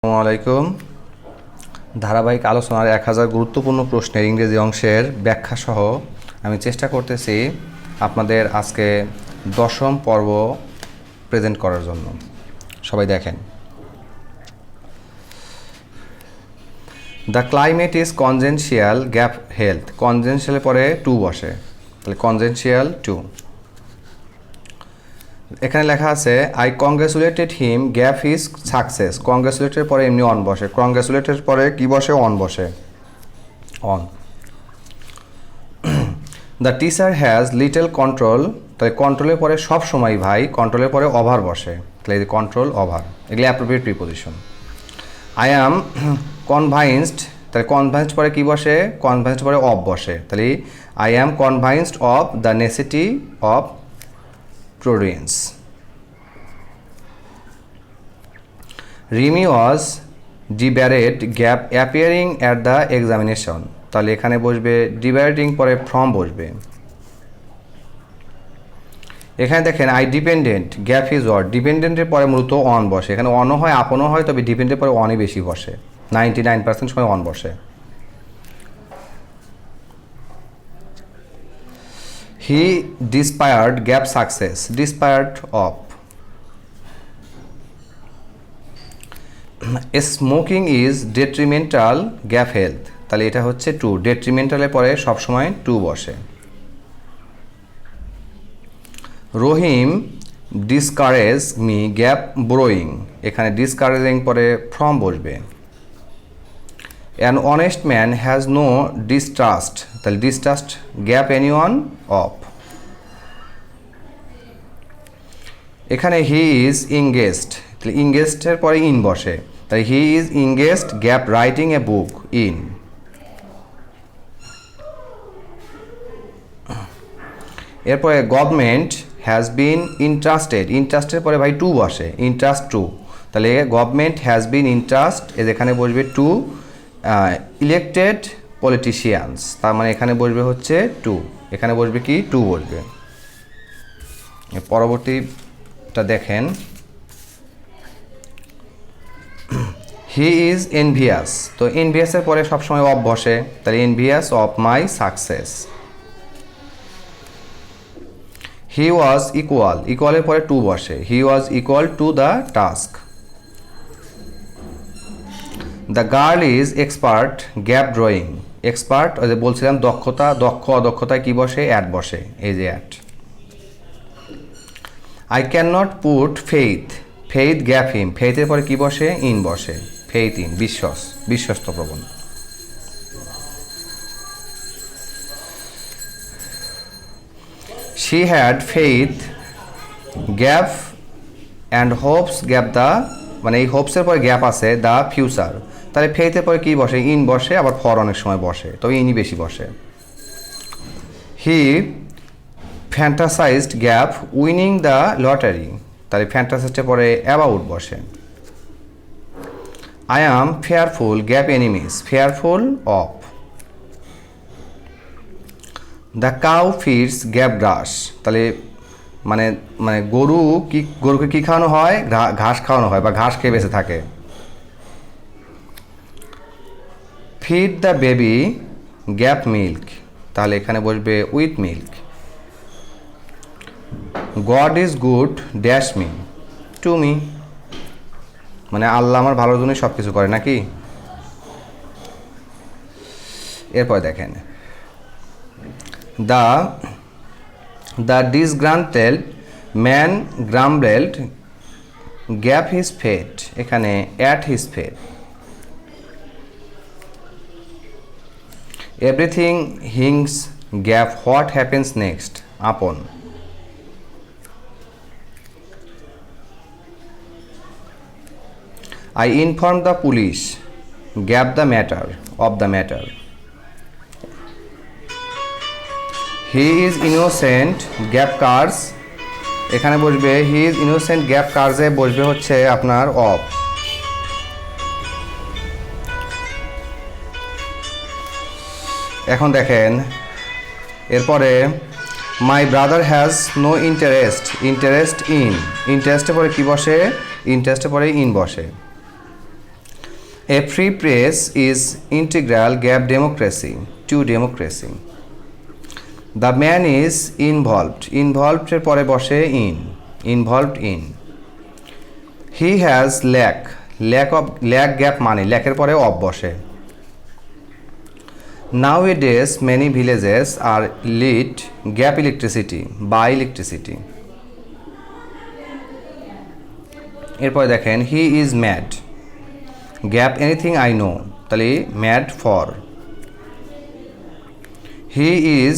আসসালামু আলাইকুম। ধারাবাহিক আলোচনার 1000 গুরুত্বপূর্ণ প্রশ্নের ইংরেজি অংশের ব্যাখ্যা সহ আমি চেষ্টা করতেছি আপনাদের আজকে 10ম পর্ব প্রেজেন্ট করার জন্য। সবাই দেখেন। The climate is congenial gap health. কনজেনশিয়ালের পরে টু বসে, তাহলে কনজেনশিয়াল টু। এখানে লেখা আছে I congratulated him gap his success. কংগ্রেচুলেটের পরে এমনি অন বসে, কংগ্রেচুলেটের পরে কি বসে? অন বসে, on. The teacher has little control, তাই কন্ট্রোলের পরে সব সময় ভাই কন্ট্রোলের পরে ওভার বসে, তাহলে এই কন্ট্রোল ওভার, এগুলি অ্যাপ্রোপ্রিয়েট প্রিপোজিশন। আই অ্যাম কনভাইন্সড, তাহলে কনভাইন্সড পরে কি বসে? কনভাইন্সড পরে অফ বসে, তাহলে I am convinced of the necessity of prudence. Remy was debarred gap appearing at the examination, তাহলে এখানে বসবে ডিবারেটিং পরে ফ্রম বসবে। এখানে দেখেন I dependent gap is word, ডিপেন্ডেন্টের পরে মূলত অন বসে, এখানে অনও হয় আপনও হয়, তবে ডিপেন্ডেন্টের পরে অনই বেশি বসে, 99% সময় অন বসে। He despaired gap success, despaired of. Smoking is detrimental gap health, তাহলে এটা হচ্ছে টু, ডেট্রিমেন্টালের পরে সবসময় টু বসে। রহিম ডিসকারেজ মি গ্যাপ ব্রোয়িং, এখানে ডিসকারেজিং পরে ফ্রম বসবে। An honest man has no distrust, তাহলে distrust gap anyone of। এখানে হি ইজ engaged, তাহলে engagedের পরে ইন বসে, তাই he is engaged gap writing A book in. এরপরে গভর্নমেন্ট হ্যাজ বিন ইন্টারেস্টেড, ইন্টারেস্টের পরে ভাই টু বসে, ইন্টারেস্ট টু, তাহলে গভর্নমেন্ট হ্যাজ বিন ইন্টারেস্ট, এখানে বসবে টু ইলেক্টেড পলিটিশিয়ানস, তার মানে এখানে বসবে হচ্ছে টু, এখানে বসবে কি? টু বসবে। পরবর্তীটা দেখেন, হি ইজ এনভিয়াস, তো এনভিয়াসের পরে সবসময় অফ বসে, তাহলে envious of my success. He was equal, ইকুয়ালের পরে টু বসে, he was equal to the task. The girl is expert gap drawing, expert ওই যে বলছিলাম দক্ষতা, দক্ষ অদক্ষতায় কি বসে? অ্যাট বসে, এই যে at. I can not put faith, faith gap him, ফেইথের পরে কি বসে? ইন বসে, ফেইথ ইন, বিশ্বাস, বিশ্বস্ত প্রবণ। She had faith gap and Hopes gap the, মানে এই হোপসের পরে গ্যাপ আছে দ্য ফিউচার, তাহলে ফেইথের পরে কি বসে? ইন বসে, আবার ফর অনেক সময় বসে, তবে ইনই বেশি বসে। He fantasized gap winning the lottery, তাহলে ফ্যান্টাসাইজের পরে অ্যাবাউট বসে। I am fearful gap enemies, fearful of. The cow feeds gap grass, তাহলে মানে মানে গরুকে কি খাওয়ানো হয়? ঘাস খাওয়ানো হয়, বা ঘাস খেয়ে বেঁচে থাকে। Feed the baby gap milk, তাহলে এখানে বসবে with milk. God is good dash me to me, মানে আল্লাহ আমার ভালোর জন্যই সব কিছু করে নাকি। এরপর দেখেন, the disgruntled man grumbled gap his fate, এখানে at his fate. Everything hinges gap what happens next upon. I informed the police gap the matter of the matter. He is innocent gap cars, এখানে বসবে he is innocent gap কার্সে বসবে হচ্ছে আপনার of. এখন দেখেন এরপরে my brother has no interest, interest in, ইন্টারেস্টের পরে কি বসে? ইন্টারেস্টের পরে ইন বসে। A free press is integral gap democracy to democracy. The man is involved. Involved এর পরে বসে in. Involved in. He has lack. Lack gap মানে lack এর পরে of বসে. Nowadays many villages are lit gap electricity by electricity. এরপরে দেখেন he is mad. Gap anything I know তাহলে mad for. He is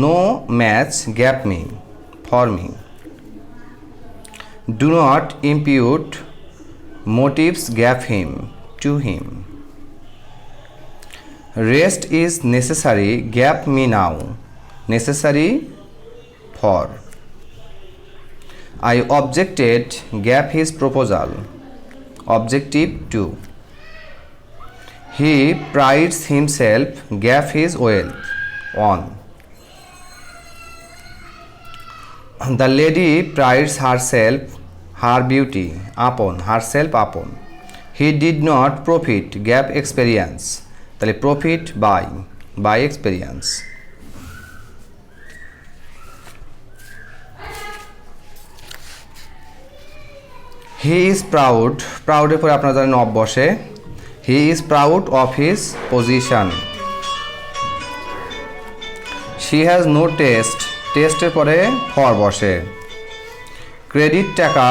no match gap me for me. Do not impute motives gap him to him. Rest is necessary gap me now necessary for. I objected gap his proposal objective to. He prides himself gap his wealth on. The lady prides herself her beauty upon herself upon. He did not profit gap experience তাহলে profit by experience. He is proud এর পরে আপনারা জানেন of বসে. He is proud of his position. She has no taste এর পরে for বসে. Credit টাকা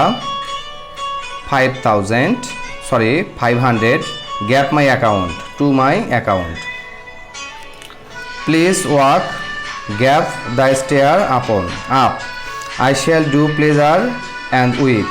500 gap my account to my account. Please walk gap the stair up. I shall do pleasure and weep.